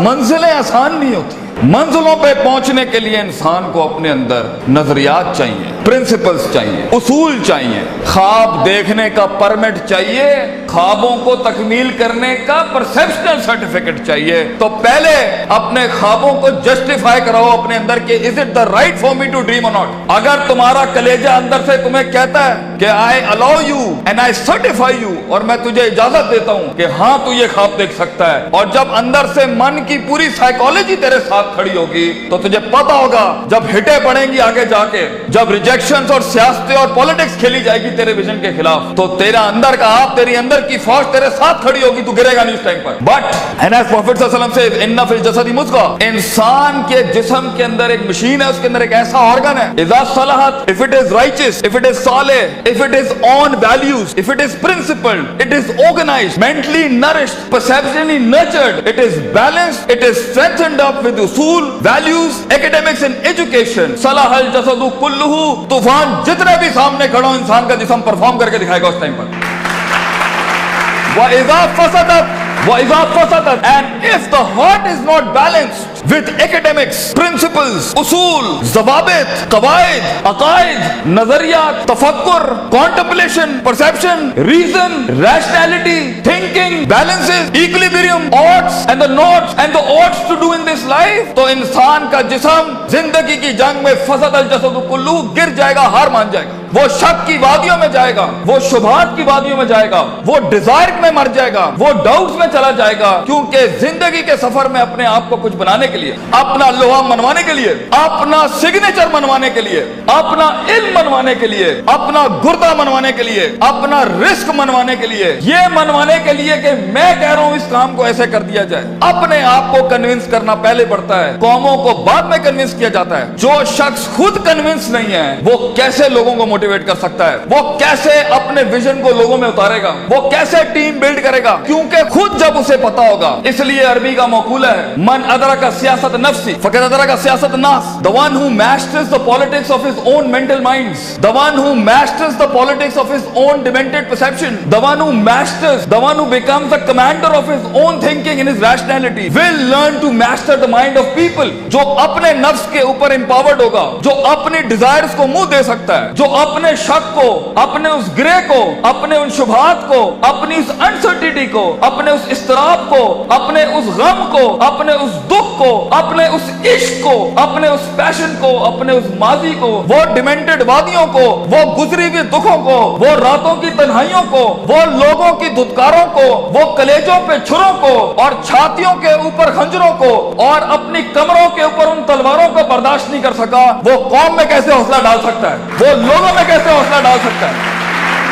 मंजिलें आसान नहीं होती। मंजिलों पे पहुंचने के लिए इंसान को अपने अंदर नजरियात चाहिए, प्रिंसिपल्स चाहिए, उसूल चाहिए, ख्वाब देखने का परमिट चाहिए, ख्वाबों को तकमील करने का परसेप्शनल सर्टिफिकेट चाहिए। तो पहले अपने ख्वाबों को जस्टिफाई कराओ अपने अंदर कि is it the right for me to dream और नॉट। अगर तुम्हारा कलेजा अंदर से तुम्हें कहता है कि I allow you and I certify you, और मैं तुझे इजाजत देता हूं कि हाँ तू ये ख्वाब देख सकता है, और जब अंदर से मन की पूरी साइकोलॉजी तेरे साथ खड़ी होगी तो तुझे पता होगा जब हिटे पड़ेंगी आगे जाके, जब रिजेक्शंस और सियासतें और पॉलिटिक्स खेली जाएगी तेरे विजन के खिलाफ, तो तेरा अंदर का आप, तेरी अंदर की फौज तेरे साथ खड़ी होगी, तू गिरेगा नहीं उस टाइम पर। बट एंड एज प्रॉफेट सल्लल्लाहु अलैहि वसल्लम से इन्ना फिल जसदी मुज़ग़ह, इंसान के जिस्म के अंदर एक मशीन है, उसके अंदर एक ऐसा ऑर्गन है, इज़ा सलहत, if it is righteous, if it is सालिह, if it is on values, if it is principled, it is organized, mentally nourished, perceptually nurtured, it is balanced, it is strengthened up with उसूल, values, academics and education, सलाहल जसदु कुल्लुहु, तूफान जितने भी सामने खड़ो इंसान का जिस्म परफॉर्म करके दिखाएगा उस टाइम पर। وَإِذَا فَسَدَتْ, and if the heart is not balanced with academics, principles, usul, ज़वाबित, क़वाइद, अक़ाइद, नज़रियात, तफ़क्कुर, contemplation, perception, reason, rationality, thinking, balances, equilibrium, odds and the nots and the odds to do in this life, तो इंसान का जिस्म जिंदगी की जंग में फसदल जसदु कुल्लू गिर जाएगा, हार मान जाएगा, वो शक की वादियों में जाएगा, वो शुबहात की वादियों में जाएगा, वो डिजायर में मर जाएगा, वो डाउट्स में चला जाएगा, क्योंकि जिंदगी के सफर में अपने आप को कुछ बनाने के लिए, अपना लोहा मनवाने के लिए, अपना सिग्नेचर मनवाने के लिए, अपना इल्म मनवाने के लिए, अपना गुर्दा मनवाने के लिए, अपना रिस्क मनवाने के लिए, ये मनवाने के लिए कि मैं कह रहा हूं इस काम को ऐसे कर दिया जाए, अपने आप को कन्विंस करना पहले पड़ता है, कौमों को बाद में कन्विंस किया जाता है। जो शख्स खुद कन्विंस नहीं है वो कैसे लोगों को मोटिवेट कर सकता है, वो कैसे अपने विजन को लोगों में उतारेगा, वो कैसे टीम बिल्ड करेगा, क्योंकि खुद जब उसे पता होगा। इसलिए अरबी का मकूला है, मन अदरका सियासत नफ्सी फक़द अदरका सियासत नास, the one who masters the politics of his own mental minds, the one who masters the politics of his own demented perception, the one who masters, the one who becomes the commander of his own thinking in his rationality will learn to master the mind of people. जो अपने नफ्स के ऊपर empowered होगा, जो अपनी desires को मुंह दे सकता है, जो अपने शक को, अपने उस ग्रे को, अपने उन शुबहात को, अपनी उस अनसर्टिनिटी को, अपने उस इस्तराब को, अपने उस गम को, अपने उस दुख को, अपने उस इश्क को, अपने उस पैशन को, अपने उस माजी को, वो डिमेंटेड वादियों को, वो गुजरी हुई दुखों को, वो रातों की तन्हाइयों को, वो लोगों की धुतकारों को, वो कलेजों पे छुरों को और छातियों के ऊपर खंजरों को और अपनी कमरों के ऊपर उन तलवारों को बर्दाश्त नहीं कर सका, वो कौम में कैसे हौसला डाल सकता है, वो लोगों में कैसे हौसला डाल सकता है।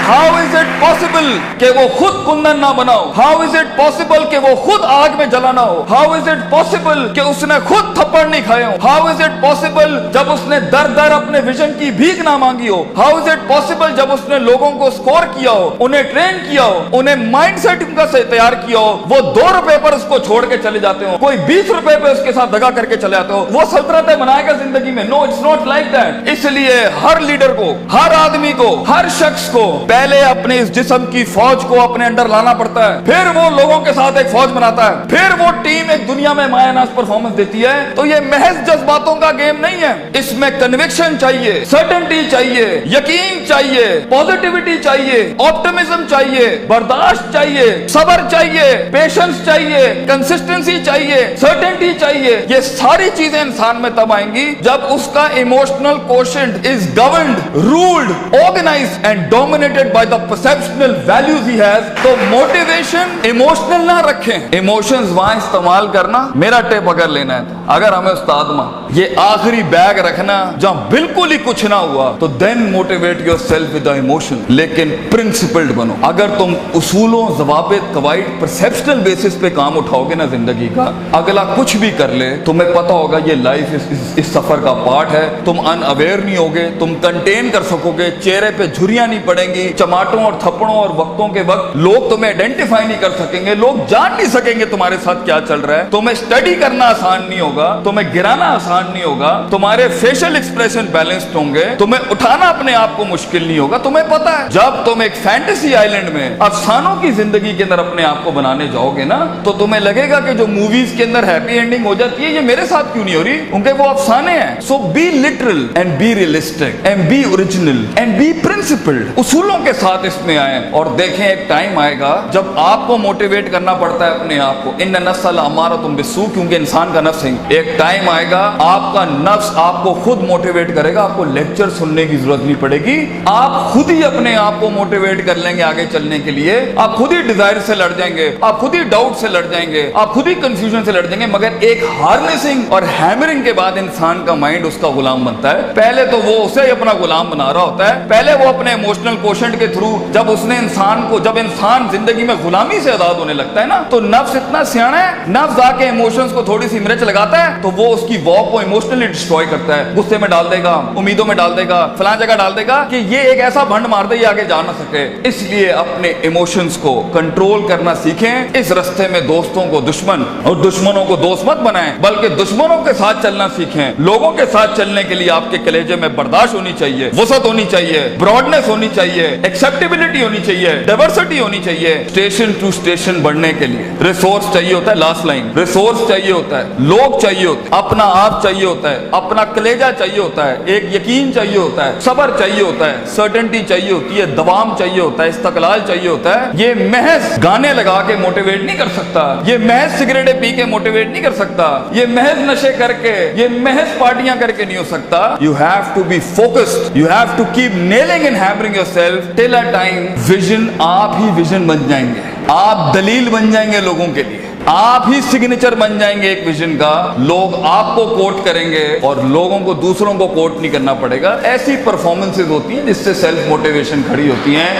How is it possible कि वो खुद कुंदन ना बनाओ? How is it possible कि वो खुद आग में जला ना हो? How is it possible कि उसने खुद थप्पड़ नहीं खाए हो? How is it possible जब उसने दर दर अपने विजन की भीख ना मांगी हो? How is it possible जब उसने लोगों को स्कोर किया हो, उन्हें ट्रेन किया हो, उन्हें माइंडसेट उनका से तैयार किया हो, वो 2 रुपए पर उसको छोड़ के चले जाते हो, कोई 20 रुपए पे उसके साथ दगा करके चले जाते हो, वो सल्तनतें बनाएगा जिंदगी में? No, it's not like that. इसलिए हर लीडर को, हर आदमी को, हर शख्स को पहले अपने इस जिस्म की फौज को अपने अंदर लाना पड़ता है, फिर वो लोगों के साथ एक फौज बनाता है, फिर वो टीम एक दुनिया में मायानाज परफॉर्मेंस देती है। तो ये महज जज्बातों का गेम नहीं है, इसमें कन्विक्शन चाहिए, सर्टेनिटी चाहिए, यकीन चाहिए, पॉजिटिविटी चाहिए, ऑप्टिमिज्म चाहिए, बर्दाश्त चाहिए, सब्र चाहिए, पेशेंस चाहिए, कंसिस्टेंसी चाहिए, सर्टेनिटी चाहिए। ये सारी चीजें इंसान में तब आएंगी जब उसका emotional quotient is governed, ruled, organised and dominated by the perceptional values he has. तो मोटिवेशन इमोशनल ना रखें, इमोशंस वहां इस्तेमाल करना, मेरा टेप अगर लेना है तो अगर हमें उस्ताद मां ये आखिरी बैग रखना जहां बिल्कुल ही कुछ ना हुआ तो then motivate yourself with the emotion, लेकिन प्रिंसिपल्ड बनो। अगर तुम उसूलों, ज़वाबित, कवाइद, परसेप्शनल बेसिस पे काम उठाओगे ना जिंदगी का, अगला कुछ भी कर ले तुम्हें पता होगा ये लाइफ इस सफर का पार्ट है। तुम अनअवेयर नहीं होगे, तुम कंटेन कर सकोगे, चेहरे पे झुर्रियां नहीं पड़ेंगी, चमाटों और थप्पड़ों और वक्तों के वक्त लोग तुम्हें आइडेंटिफाई नहीं कर सकेंगे, लोग जान नहीं सकेंगे तुम्हारे साथ क्या चल रहा है, तुम्हें स्टडी करना आसान नहीं होगा, तुम्हें गिराना आसान नहीं होगा, तुम्हारे फेशियल एक्सप्रेशन बैलेंस्ड होंगे, तुम्हें उठाना अपने आप को मुश्किल नहीं होगा। तुम्हें पता है जब तुम एक फैंटेसी आइलैंड में अफसानों की जिंदगी के अंदर अपने आप को बनाने जाओगे ना, तो तुम्हें लगेगा कि जो मूवीज के अंदर हैप्पी एंडिंग हो जाती है ये मेरे साथ क्यों नहीं हो रही, उनके वो अफसाने हैं। So be literal and be realistic and be original and be principled, उसूलों के साथ इसमें आए और देखें एक टाइम आएगा जब आपको मोटिवेट करना पड़ता है अपने आप को। इन्न नफ्सल अमारतुम बिस्सू, क्योंकि इंसान का नफ्स है। एक टाइम आएगा आपका नफ्स आपको खुद मोटिवेट करेगा, आपको लेक्चर सुनने की जरूरत नहीं पड़ेगी, आप खुद ही अपने आप को मोटिवेट कर लेंगे आगे चलने के लिए। आप खुद ही डिजायर से लड़ जाएंगे, आप खुद ही डाउट से लड़ जाएंगे, आप खुद ही कंफ्यूजन से लड़ जाएंगे। मगर एक हार्नेसिंग और हैमरिंग के बाद इंसान का माइंड उसका गुलाम बनता है। पहले तो वो उसे ही अपना गुलाम बना रहा होता है, पहले वो अपने इमोशनल कोशेंट के थ्रू जब इंसान जिंदगी में गुलामी से आजाद होने लगता है ना, तो नफ्स इतना सियाना है, नफ्स आके इमोशंस को थोड़ी सी मिर्च लगाता है तो वो उसकी वॉक को इमोशनली डिस्ट्रॉय करता है, गुस्से में डाल देगा, उम्मीदों में डाल देगा, फलां जगह डाल देगा कि ये एक ऐसा भंड मार दे ये आगे जा ना सके। इसलिए अपने इमोशंस को कंट्रोल करना सीखें। इस रास्ते में दोस्तों को दुश्मन और दुश्मनों को दोस्त मत बनाएं, बल्कि दुश्मनों के साथ चलना सीखें। लोगों के साथ चलने के लिए आपके कलेजे में बर्दाश्त होनी चाहिए, वसत होनी चाहिए, ब्रॉडनेस होनी चाहिए, एक्सेप्टेबिलिटी होनी चाहिए, डाइवर्सिटी होनी चाहिए। स्टेशन टू स्टेशन बढ़ने के लिए रिसोर्स चाहिए होता है, लास्ट लाइन, रिसोर्स चाहिए होता है, लोग चाहिए होते हैं, अपना आप चाहिए होता है, अपना कलेजा चाहिए होता है, एक यकीन चाहिए होता है, सब्र चाहिए होता है, सर्टेनिटी चाहिए होती है, दवाम चाहिए होता है, इस्तकलाल चाहिए होता है। ये महज गाने लगा के मोटिवेट नहीं कर सकता, ये महज सिगरेटें पी के मोटिवेट नहीं कर सकता, ये महज नशे करके, ये महज पार्टियां करके नहीं हो सकता। You have to be focused, you have to keep nailing and hammering yourself till a time vision, आप ही विजन बन जाएंगे, आप दलील बन जाएंगे लोगों के लिए, आप ही सिग्नेचर बन जाएंगे एक विजन का। लोग आपको कोट करेंगे और लोगों को दूसरों को कोट नहीं करना पड़ेगा। ऐसी परफॉर्मेंसेज होती हैं जिससे सेल्फ मोटिवेशन खड़ी होती हैं।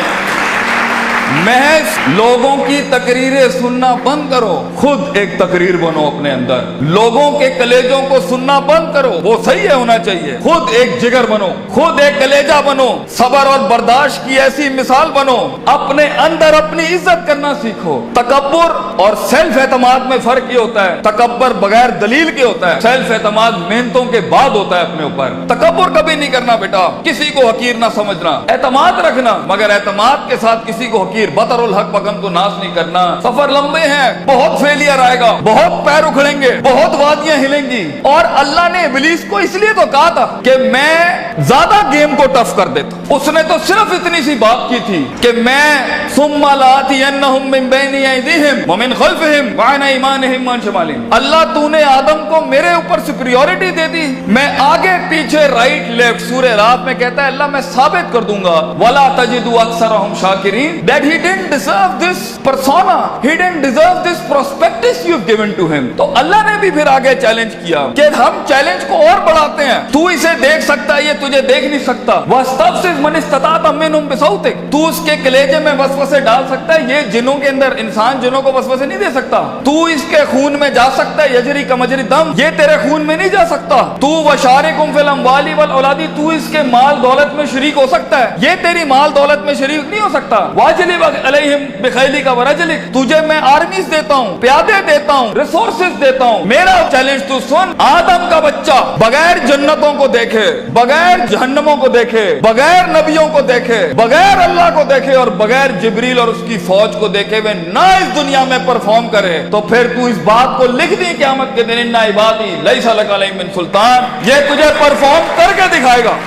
महज लोगों की तकरीरें सुनना बंद करो, खुद एक तकरीर बनो अपने अंदर। लोगों के कलेजों को सुनना बंद करो, वो सही है होना चाहिए। खुद एक जिगर बनो, खुद एक कलेजा बनो, सब्र और बर्दाश्त की ऐसी मिसाल बनो। अपने अंदर अपनी इज्जत करना सीखो। तकब्बुर और सेल्फ एतमाद में फर्क ये होता है, तकब्बुर बगैर दलील के होता है, सेल्फ एतमाद मेहनतों के बाद होता है अपने ऊपर। तकब्बुर कभी नहीं करना बेटा, किसी को हकीर ना समझना, एतमाद रखना, मगर एतमाद के साथ किसी को हकीर बतरुल हक पगम को नाश नहीं करना। सफर लंबे हैं, बहुत फेलियर आएगा, बहुत पैर उखड़ेंगे, बहुत वादियां हिलेंगी। और अल्लाह ने इब्लीस को इसलिए तो कहा था कि मैं ज्यादा गेम को टफ कर देता हूं। उसने तो सिर्फ इतनी सी बात की थी कि मैं सुम्मा लाअतियन्नहुम मिन बैनि अयदीहिम व मिन खल्फिहिम व अन अयमानिहिम व अन शमालिहिम। अल्लाह तूने आदम को मेरे ऊपर सुपीरियॉरिटी दे दी, मैं आगे पीछे राइट लेफ्ट। सूरह रात में कहता है अल्लाह मैं साबित कर दूंगा, वला तजिदु अक्सरहुम शाकिरीन, that he didn't deserve this persona, he didn't deserve this prospectus you've given to him। तो अल्लाह ने भी फिर आगे चैलेंज किया कि हम चैलेंज को और बढ़ाते हैं, तू इसे देख सकता है, ये तुझे देख नहीं सकता। वस्तफ़िज़ मन इस्तताअत मिनहुम बिसौतिक, तू उसके कलेजे में वसवसे डाल सकता है, ये जिनों के अंदर इंसान जिनों को वसवसे नहीं दे सकता। तू इसके खून में जा सकता है, यजरी कमजरी दम, ये तेरे खून में नहीं जा सकता। तू वशारिकुम फिल अम्वाली वल औलादी, तू इसके माल दौलत में शरीक हो सकता है, ये तेरी माल दौलत में शरीक नहीं हो सकता। वाजिली अलैहिम बिखैली का वरजलिक, तुझे मैं आर्मीज देता हूँ, प्यादे देता हूँ, रिसोर्सेज देता हूँ। मेरा चैलेंज तू सुन, आदम का बच्चा बगैर जन्नतों को देखे, बगैर जहन्नमों को देखे, बगैर नबियों को देखे, बगैर अल्लाह को देखे और बगैर जिब्रील और उसकी फौज को देखे वे ना इस दुनिया में परफॉर्म करे, तो फिर तू इस बात को लिख दी क़यामत के दिन, इन्ना इबादी लैसा लका अलैहिम मिन सुल्तान, ये तुझे परफॉर्म करके दिखाएगा।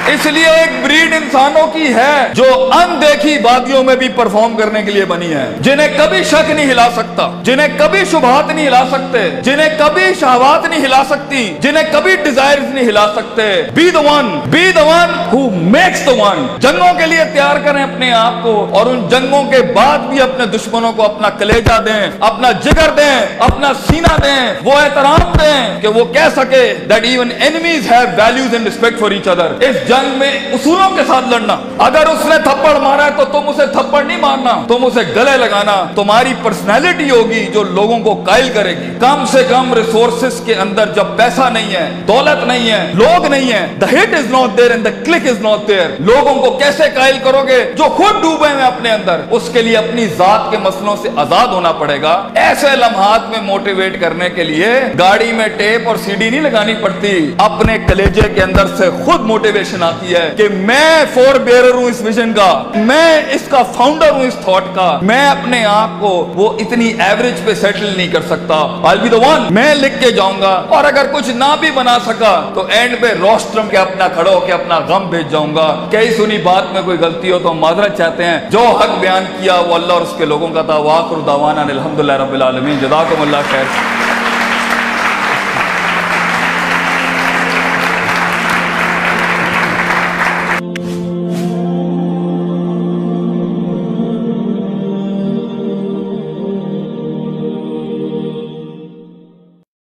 इसलिए एक ब्रीड इंसानों की है जो अनदेखी वादियों में भी परफॉर्म करने के लिए बनी है, जिन्हें कभी शक नहीं हिला सकता, जिन्हें कभी शुबहात नहीं हिला सकते, जिन्हें कभी शहवात नहीं हिला सकती, जिन्हें कभी डिजायर्स नहीं हिला सकते। Be the one who makes the one. जंगों के लिए तैयार करें अपने आप को, और उन जंगों के बाद भी अपने दुश्मनों को अपना कलेजा दें, अपना जिगर दें, अपना सीना दें, वो एहतराम दें कि वो कह सके that even enemies have values and respect for each other. इस जंग में उसूलों के साथ लड़ना। अगर उसने थप्पड़ मारा है तो तुम उसे थप्पड़ नहीं मारना, तुम उसे गले लगाना। तुम्हारी पर्सनैलिटी होगी जो लोगों को कायल करेगी। कम से कम रिसोर्सेस के अंदर जब पैसा नहीं है, दौलत नहीं है, लोग नहीं है, the hit is not there and the click is not there, लोगों को कैसे कायल करोगे जो खुद डूबे हैं अपने अंदर? उसके लिए अपनी जात के मसलों से आजाद होना पड़ेगा। ऐसे लम्हात में मोटिवेट करने के लिए गाड़ी में टेप और सीडी नहीं लगानी पड़ती, अपने कलेजे के अंदर से खुद मोटिवेशन आती है कि मैं फोर बेरर हूं इस विजन का, मैं इसका फाउंडर हूं इस थॉट का। मैं अपने आप को वो इतनी एवरेज पे सेटल नहीं कर सकता, I will be the one, मैं लिख के जाऊंगा। और अगर कुछ ना भी बना सका तो एंड पे रोस्ट्रम के अपना खड़ा होकर अपना गम भेज जाऊंगा। कई सुनी बात में कोई गलती हो तो हम माजरत चाहते हैं। जो हक बयान किया वो अल्लाह और उसके लोगों का था। वाखिर दावाना अनिल हम्दुलिल्लाहि रब्बिल आलमीन। जज़ाकुमुल्लाह खैर।